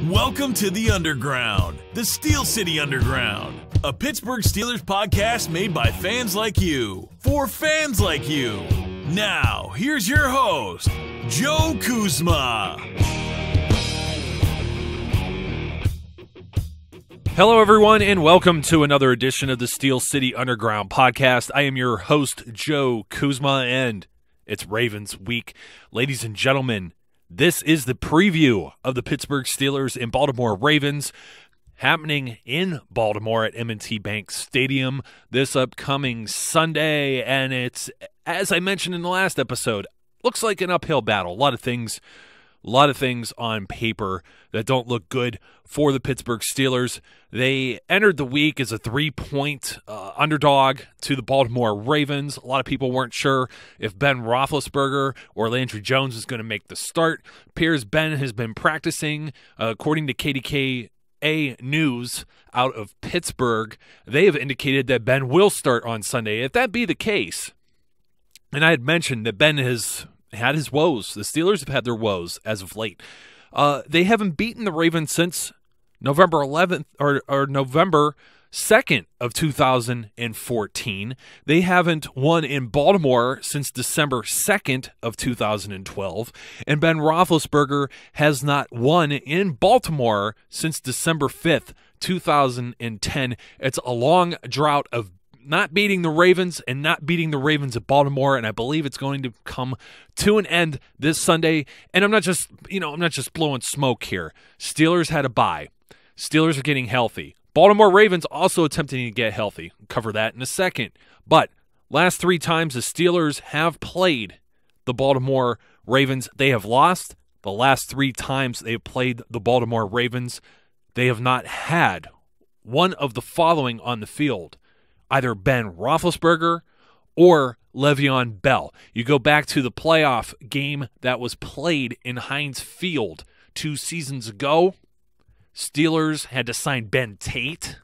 Welcome to the Underground, the Steel City Underground, a Pittsburgh Steelers podcast made by fans like you, for fans like you. Now, here's your host, Joe Kuzma. Hello, everyone, and welcome to another edition of the Steel City Underground podcast. I am your host, Joe Kuzma, and it's Ravens week. Ladies and gentlemen, this is the preview of the Pittsburgh Steelers and Baltimore Ravens happening in Baltimore at M&T Bank Stadium this upcoming Sunday. And it's, as I mentioned in the last episode, looks like an uphill battle. A lot of things on paper that don't look good for the Pittsburgh Steelers. They entered the week as a 3-point underdog to the Baltimore Ravens. A lot of people weren't sure if Ben Roethlisberger or Landry Jones was going to make the start. Appears Ben has been practicing. According to KDKA News out of Pittsburgh, they have indicated that Ben will start on Sunday. If that be the case, and I had mentioned that Ben has had his woes. The Steelers have had their woes as of late. They haven't beaten the Ravens since November 11th or November 2nd of 2014. They haven't won in Baltimore since December 2nd of 2012. And Ben Roethlisberger has not won in Baltimore since December 5th, 2010. It's a long drought of not beating the Ravens and not beating the Ravens at Baltimore, and I believe it's going to come to an end this Sunday. And I'm not just blowing smoke here. Steelers had a bye. Steelers are getting healthy. Baltimore Ravens also attempting to get healthy. I'll cover that in a second. But last 3 times the Steelers have played the Baltimore Ravens, they have lost. The last 3 times they've played the Baltimore Ravens, they have not had one of the following on the field: either Ben Roethlisberger or Le'Veon Bell. You go back to the playoff game that was played in Heinz Field 2 seasons ago. Steelers had to sign Ben Tate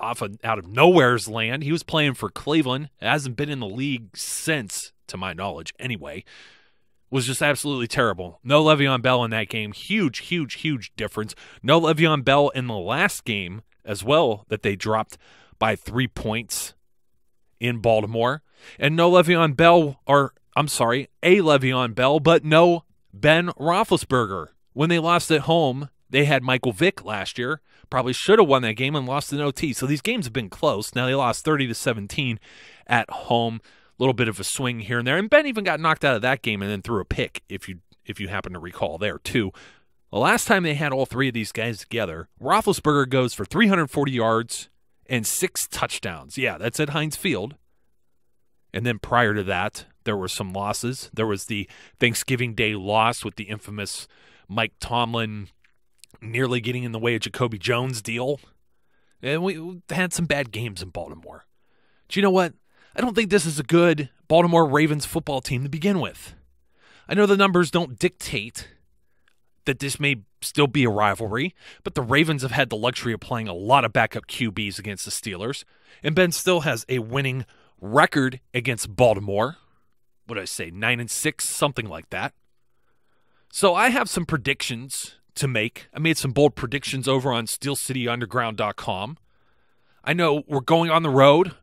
out of nowhere's land. He was playing for Cleveland. Hasn't been in the league since, to my knowledge anyway. Was just absolutely terrible. No Le'Veon Bell in that game. Huge difference. No Le'Veon Bell in the last game as well that they dropped by 3 points in Baltimore. And no Le'Veon Bell, a Le'Veon Bell, but no Ben Roethlisberger. When they lost at home, they had Michael Vick last year. Probably should have won that game and lost in OT. So these games have been close. Now they lost 30-17 at home. A little bit of a swing here and there. And Ben even got knocked out of that game and then threw a pick, if you happen to recall there too. The last time they had all 3 of these guys together, Roethlisberger goes for 340 yards and 6 touchdowns. Yeah, that's at Heinz Field. And then prior to that, there were some losses. There was the Thanksgiving Day loss with the infamous Mike Tomlin nearly getting in the way of Jacoby Jones' deal. And we had some bad games in Baltimore. Do you know what? I don't think this is a good Baltimore Ravens football team to begin with. I know the numbers don't dictate that this may still be a rivalry, but the Ravens have had the luxury of playing a lot of backup QBs against the Steelers, and Ben still has a winning record against Baltimore. What did I say, 9-6, something like that. So I have some predictions to make. I made some bold predictions over on SteelCityUnderground.com. I know we're going on the road.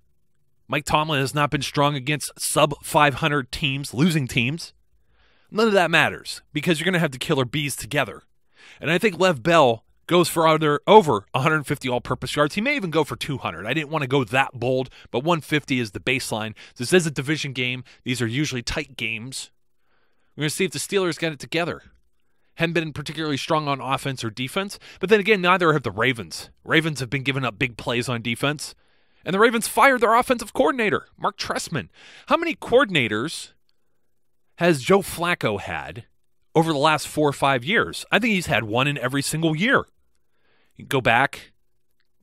Mike Tomlin has not been strong against sub-500 teams, losing teams. None of that matters because you're going to have the killer bees together. And I think Lev Bell goes for over 150 all-purpose yards. He may even go for 200. I didn't want to go that bold, but 150 is the baseline. This is a division game. These are usually tight games. We're going to see if the Steelers get it together. Haven't been particularly strong on offense or defense, but then again, neither have the Ravens. Ravens have been giving up big plays on defense, and the Ravens fired their offensive coordinator, Mark Trestman. How many coordinators has Joe Flacco had over the last 4 or 5 years? I think he's had one in every single year. You go back,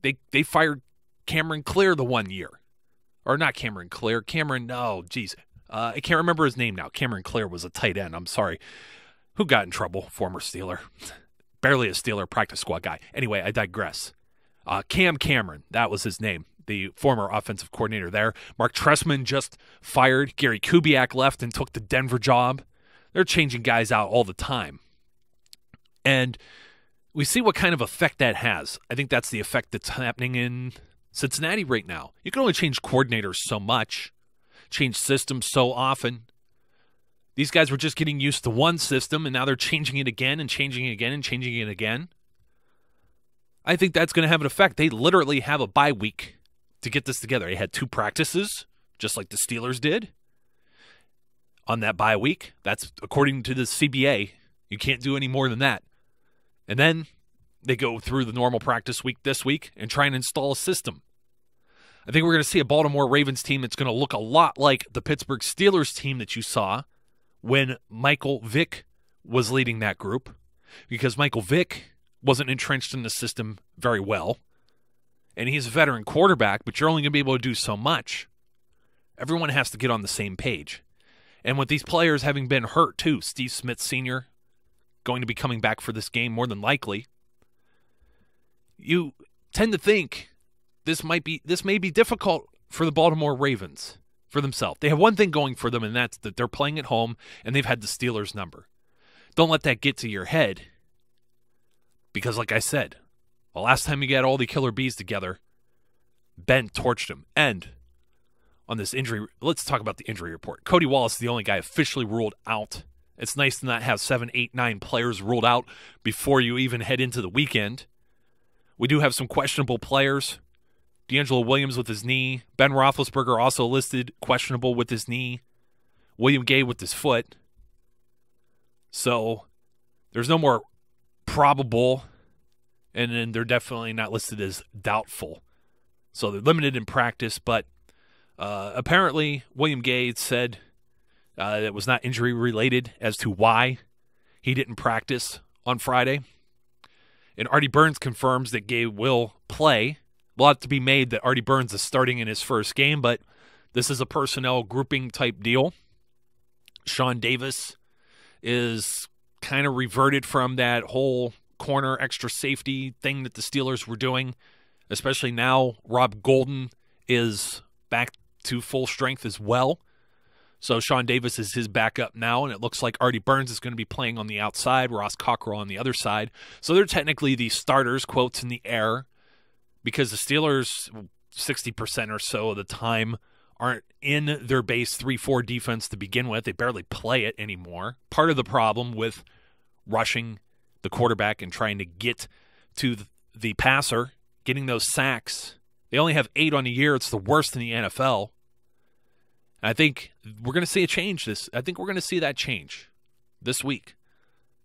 they fired Cameron Clear the one year. Or not Cameron Clear, I can't remember his name now. Cameron Clear was a tight end, I'm sorry. Who got in trouble? Former Steeler. Barely a Steeler practice squad guy. Anyway, I digress. Cam Cameron, that was his name, the former offensive coordinator there. Mark Trestman just fired. Gary Kubiak left and took the Denver job. They're changing guys out all the time. And we see what kind of effect that has. I think that's the effect that's happening in Cincinnati right now. You can only change coordinators so much, change systems so often. These guys were just getting used to one system, and now they're changing it again and changing it again and changing it again. I think that's going to have an effect. They literally have a bye week to get this together. They had 2 practices, just like the Steelers did on that bye week. That's according to the CBA. You can't do any more than that. And then they go through the normal practice week this week and try and install a system. I think we're going to see a Baltimore Ravens team that's going to look a lot like the Pittsburgh Steelers team that you saw when Michael Vick was leading that group, because Michael Vick wasn't entrenched in the system very well, and he's a veteran quarterback, but you're only going to be able to do so much. Everyone has to get on the same page. And with these players having been hurt too, Steve Smith Sr. going to be coming back for this game more than likely, you tend to think this may be difficult for the Baltimore Ravens for themselves. They have one thing going for them, and that's that they're playing at home and they've had the Steelers number. Don't let that get to your head, because like I said, the last time you got all the killer bees together, Ben torched him. And on this injury, let's talk about the injury report. Cody Wallace is the only guy officially ruled out. It's nice to not have 7, 8, 9 players ruled out before you even head into the weekend. We do have some questionable players. D'Angelo Williams with his knee. Ben Roethlisberger also listed questionable with his knee. William Gay with his foot. So there's no more probable, and then they're definitely not listed as doubtful. So they're limited in practice, but apparently William Gay said it was not injury related as to why he didn't practice on Friday. And Artie Burns confirms that Gay will play. A lot to be made that Artie Burns is starting in his first game, but this is a personnel grouping type deal. Sean Davis is kind of reverted from that whole corner extra safety thing that the Steelers were doing, especially now Rob Golden is back to full strength as well. So Sean Davis is his backup now, and it looks like Artie Burns is going to be playing on the outside, Ross Cockrell on the other side. So they're technically the starters, quotes in the air, because the Steelers, 60% or so of the time, aren't in their base 3-4 defense to begin with. They barely play it anymore. Part of the problem with rushing the quarterback and trying to get to the passer, getting those sacks. They only have 8 on the year. It's the worst in the NFL. I think we're going to see a change. I think we're going to see that change this week.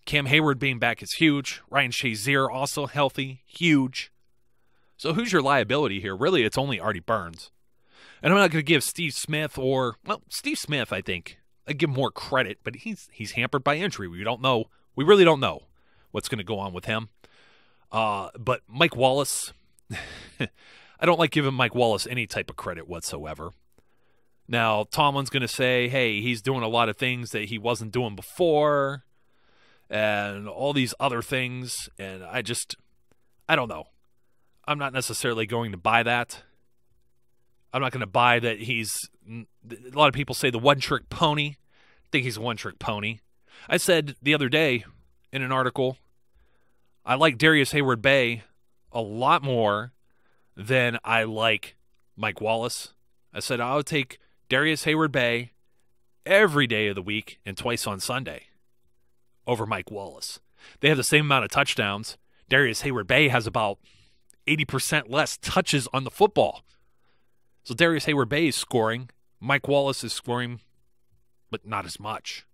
Cam Hayward being back is huge. Ryan Shazier also healthy, huge. So who's your liability here? Really, it's only Artie Burns. And I'm not going to give Steve Smith Steve Smith, I think, I give more credit, but he's hampered by injury. We really don't know what's going to go on with him. But Mike Wallace, I don't like giving Mike Wallace any type of credit whatsoever. Now, Tomlin's going to say, hey, he's doing a lot of things that he wasn't doing before and all these other things, and I don't know. I'm not necessarily going to buy that. I'm not going to buy that a lot of people say the one-trick pony. I think he's a one-trick pony. I said the other day in an article, I like Darius Hayward-Bay a lot more than I like Mike Wallace. I said I would take Darius Hayward-Bay every day of the week and twice on Sunday over Mike Wallace. They have the same amount of touchdowns. Darius Hayward-Bay has about 80% less touches on the football. So Darius Hayward-Bay is scoring. Mike Wallace is scoring, but not as much.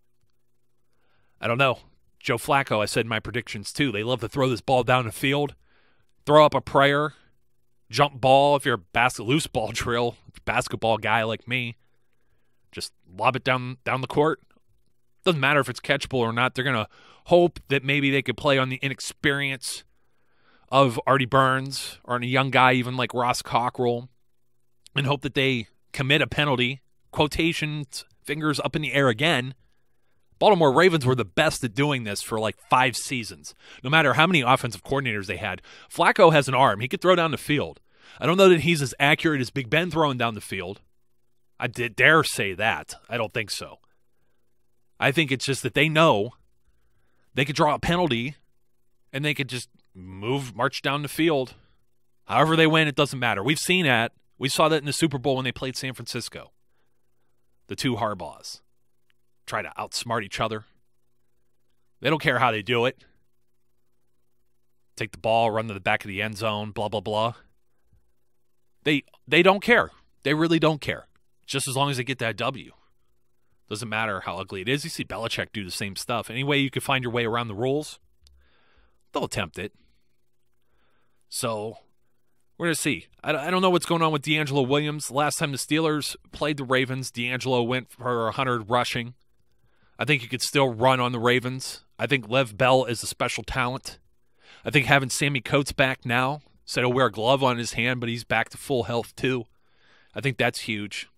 I don't know. Joe Flacco, I said in my predictions too, they love to throw this ball down the field, throw up a prayer, jump ball if you're a loose ball drill, basketball guy like me. Just lob it down the court. Doesn't matter if it's catchable or not. They're going to hope that maybe they could play on the inexperience of Artie Burns or on a young guy even like Ross Cockrell and hope that they commit a penalty. Quotations, fingers up in the air again. Baltimore Ravens were the best at doing this for like 5 seasons. No matter how many offensive coordinators they had. Flacco has an arm. He could throw down the field. I don't know that he's as accurate as Big Ben throwing down the field. I dare say that. I don't think so. I think it's just that they know they could draw a penalty and they could just march down the field. However they win, it doesn't matter. We've seen that. We saw that in the Super Bowl when they played San Francisco. The two Harbaughs try to outsmart each other. They don't care how they do it. Take the ball, run to the back of the end zone, blah, blah, blah. They don't care. They really don't care. Just as long as they get that W. Doesn't matter how ugly it is. You see Belichick do the same stuff. Any way you can find your way around the rules, they'll attempt it. So, we're going to see. I don't know what's going on with D'Angelo Williams. Last time the Steelers played the Ravens, D'Angelo went for 100 rushing. I think he could still run on the Ravens. I think Lev Bell is a special talent. I think having Sammy Coates back now, said he'll wear a glove on his hand, but he's back to full health too. I think that's huge.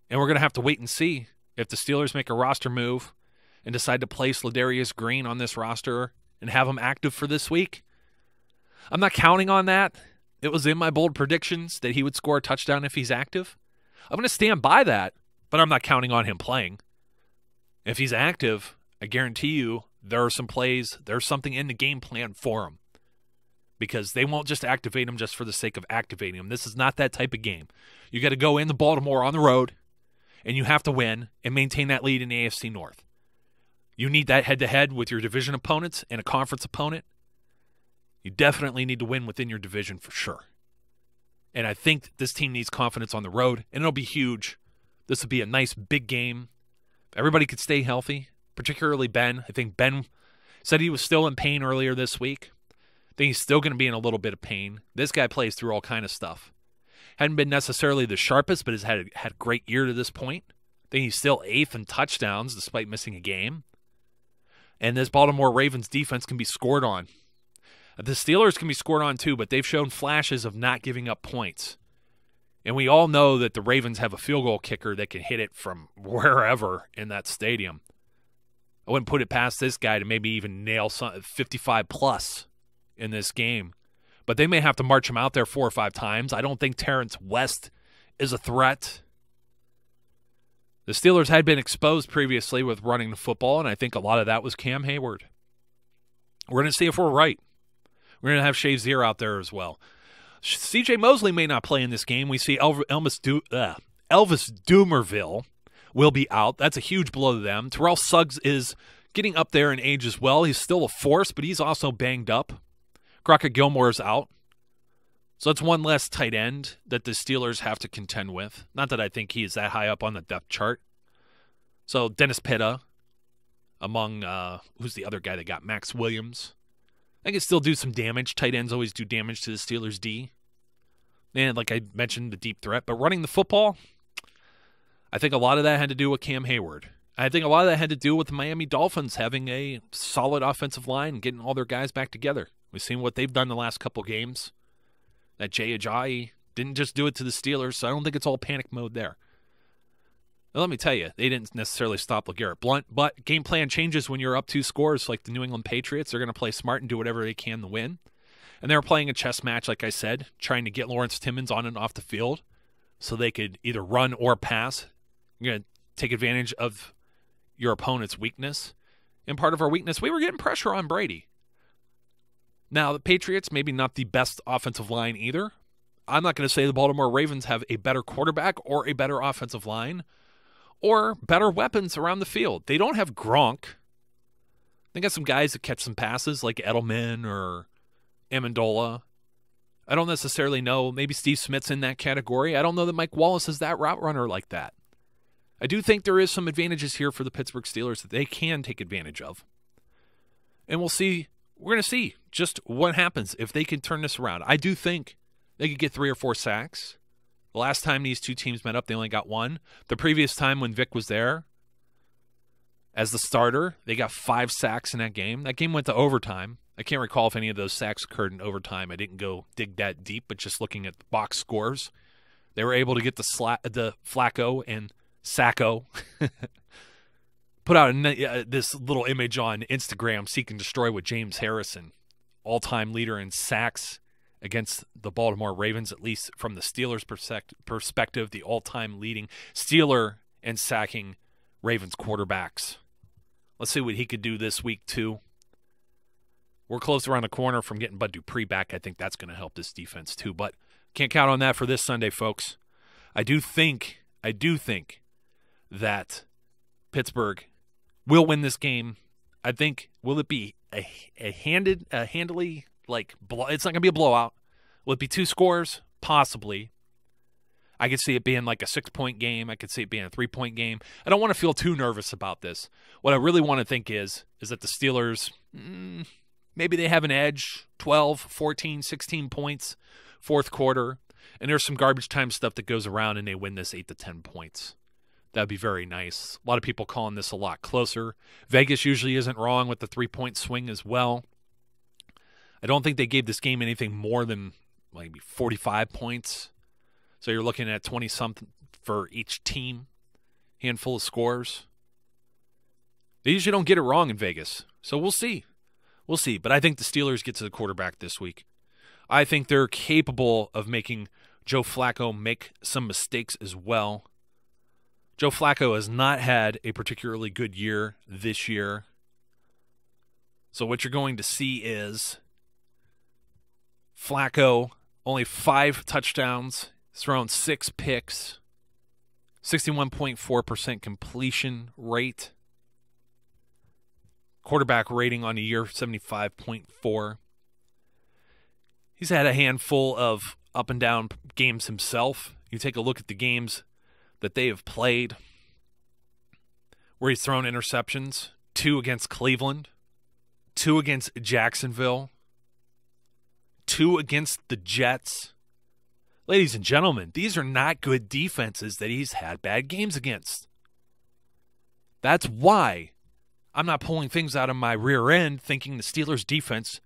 And we're going to have to wait and see if the Steelers make a roster move and decide to place Ladarius Green on this roster and have him active for this week. I'm not counting on that. It was in my bold predictions that he would score a touchdown if he's active. I'm going to stand by that, but I'm not counting on him playing. If he's active, I guarantee you there are some plays, there's something in the game plan for him. Because they won't just activate him just for the sake of activating him. This is not that type of game. You got to go into Baltimore on the road, and you have to win and maintain that lead in the AFC North. You need that head-to-head with your division opponents and a conference opponent. You definitely need to win within your division for sure. And I think this team needs confidence on the road, and it'll be huge. This would be a nice big game. If everybody could stay healthy, particularly Ben. I think Ben said he was still in pain earlier this week. I think he's still going to be in a little bit of pain. This guy plays through all kind of stuff. Hadn't been necessarily the sharpest, but has had a great year to this point. I think he's still 8th in touchdowns despite missing a game. And this Baltimore Ravens defense can be scored on. The Steelers can be scored on too, but they've shown flashes of not giving up points. And we all know that the Ravens have a field goal kicker that can hit it from wherever in that stadium. I wouldn't put it past this guy to maybe even nail 55+ in this game. But they may have to march him out there 4 or 5 times. I don't think Terrence West is a threat. The Steelers had been exposed previously with running the football, and I think a lot of that was Cam Hayward. We're going to see if we're right. We're going to have Shazier out there as well. C.J. Mosley may not play in this game. We see Elvis Dumerville will be out. That's a huge blow to them. Terrell Suggs is getting up there in age as well. He's still a force, but he's also banged up. Crockett Gilmore's out. So that's one less tight end that the Steelers have to contend with. Not that I think he is that high up on the depth chart. So Dennis Pitta among, who's the other guy that got Max Williams. I can still do some damage. Tight ends always do damage to the Steelers' D. And like I mentioned, the deep threat. But running the football, I think a lot of that had to do with Cam Hayward. I think a lot of that had to do with the Miami Dolphins having a solid offensive line and getting all their guys back together. We've seen what they've done the last couple games. That Jay Ajayi didn't just do it to the Steelers, so I don't think it's all panic mode there. Now, let me tell you, they didn't necessarily stop LeGarrette Blount, but game plan changes when you're up 2 scores like the New England Patriots. They're going to play smart and do whatever they can to win. And they were playing a chess match, like I said, trying to get Lawrence Timmons on and off the field so they could either run or pass. You're going to take advantage of your opponent's weakness. And part of our weakness, we were getting pressure on Brady. Now, the Patriots, maybe not the best offensive line either. I'm not going to say the Baltimore Ravens have a better quarterback or a better offensive line or better weapons around the field. They don't have Gronk. They got some guys that catch some passes like Edelman or Amendola. I don't necessarily know. Maybe Steve Smith's in that category. I don't know that Mike Wallace is that route runner like that. I do think there is some advantages here for the Pittsburgh Steelers that they can take advantage of. And we'll see. We're going to see just what happens if they can turn this around. I do think they could get 3 or 4 sacks. The last time these two teams met up, they only got 1. The previous time when Vic was there as the starter, they got 5 sacks in that game. That game went to overtime. I can't recall if any of those sacks occurred in overtime. I didn't go dig that deep, but just looking at the box scores, they were able to get the Flacco and Sacco put out this little image on Instagram, Seek and Destroy with James Harrison, all-time leader in sacks against the Baltimore Ravens, at least from the Steelers' perspective, the all-time leading Steeler in sacking Ravens quarterbacks. Let's see what he could do this week, too. we're close around the corner from getting Bud Dupree back. I think that's going to help this defense too, but can't count on that for this Sunday, folks. I do think that Pittsburgh will win this game. I think, will it be handily, like, it's not going to be a blowout. Will it be 2 scores? Possibly. I could see it being like a 6-point game. I could see it being a 3-point game. I don't want to feel too nervous about this. What I really want to think is that the Steelers, maybe they have an edge, 12, 14, 16 points, fourth quarter, and there's some garbage time stuff that goes around and they win this 8 to 10 points. That'd be very nice. A lot of people calling this a lot closer. Vegas usually isn't wrong with the 3-point swing as well. I don't think they gave this game anything more than maybe 45 points. So you're looking at 20-something for each team, handful of scores. They usually don't get it wrong in Vegas, so we'll see. We'll see, but I think the Steelers get to the quarterback this week. I think they're capable of making Joe Flacco make some mistakes as well. Joe Flacco has not had a particularly good year this year. So what you're going to see is Flacco, only 5 touchdowns, thrown 6 picks, 61.4% completion rate. Quarterback rating on the year, 75.4. He's had a handful of up and down games himself. You take a look at the games that they have played where he's thrown interceptions. 2 against Cleveland, 2 against Jacksonville, 2 against the Jets. Ladies and gentlemen, these are not good defenses that he's had bad games against. That's why I'm not pulling things out of my rear end thinking the Steelers defense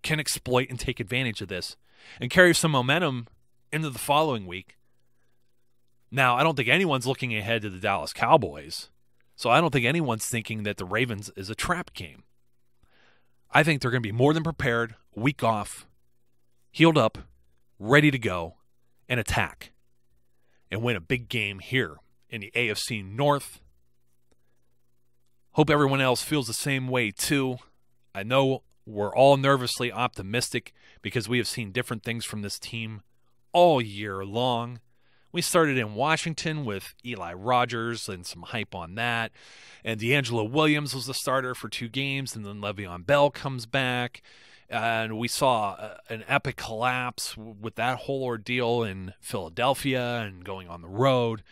can exploit and take advantage of this and carry some momentum into the following week. Now, I don't think anyone's looking ahead to the Dallas Cowboys, so I don't think anyone's thinking that the Ravens is a trap game. I think they're going to be more than prepared, week off, healed up, ready to go, and attack, and win a big game here in the AFC North. Hope everyone else feels the same way too. I know we're all nervously optimistic because we have seen different things from this team all year long. We started in Washington with Eli Rogers and some hype on that. And D'Angelo Williams was the starter for 2 games, and then Le'Veon Bell comes back. And we saw an epic collapse with that whole ordeal in Philadelphia and going on the road.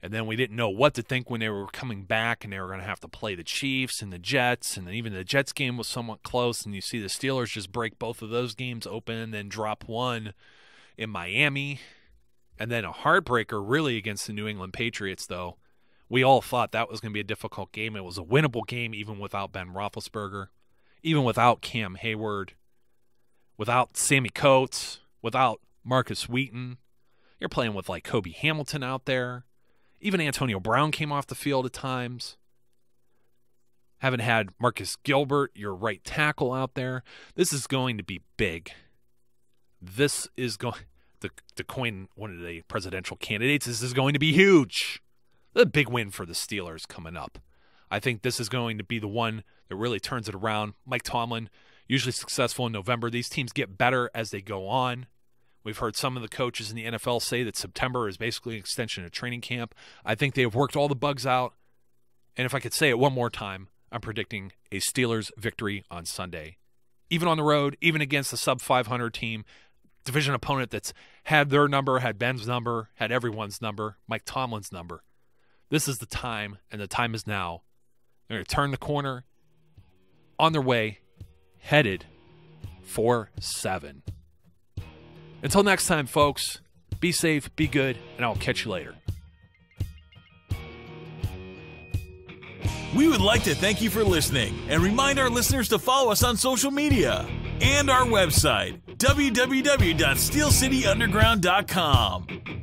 And then we didn't know what to think when they were coming back and they were going to have to play the Chiefs and the Jets. And then even the Jets game was somewhat close. And you see the Steelers just break both of those games open and then drop one in Miami. And then a heartbreaker really against the New England Patriots, though. We all thought that was going to be a difficult game. It was a winnable game even without Ben Roethlisberger, even without Cam Hayward, without Sammy Coates, without Marcus Wheaton. You're playing with like Kobe Hamilton out there. Even Antonio Brown came off the field at times. Haven't had Marcus Gilbert, your right tackle, out there. This is going to be big. This is going to coin one of the presidential candidates. This is going to be huge. A big win for the Steelers coming up. I think this is going to be the one that really turns it around. Mike Tomlin, usually successful in November. These teams get better as they go on. We've heard some of the coaches in the NFL say that September is basically an extension of training camp. I think they have worked all the bugs out. And if I could say it one more time, I'm predicting a Steelers victory on Sunday. Even on the road, even against a sub-500 team, division opponent that's had their number, had Ben's number, had everyone's number, Mike Tomlin's number. This is the time, and the time is now. They're going to turn the corner, on their way, headed for 7. Until next time, folks, be safe, be good, and I'll catch you later. We would like to thank you for listening and remind our listeners to follow us on social media and our website, www.steelcityunderground.com.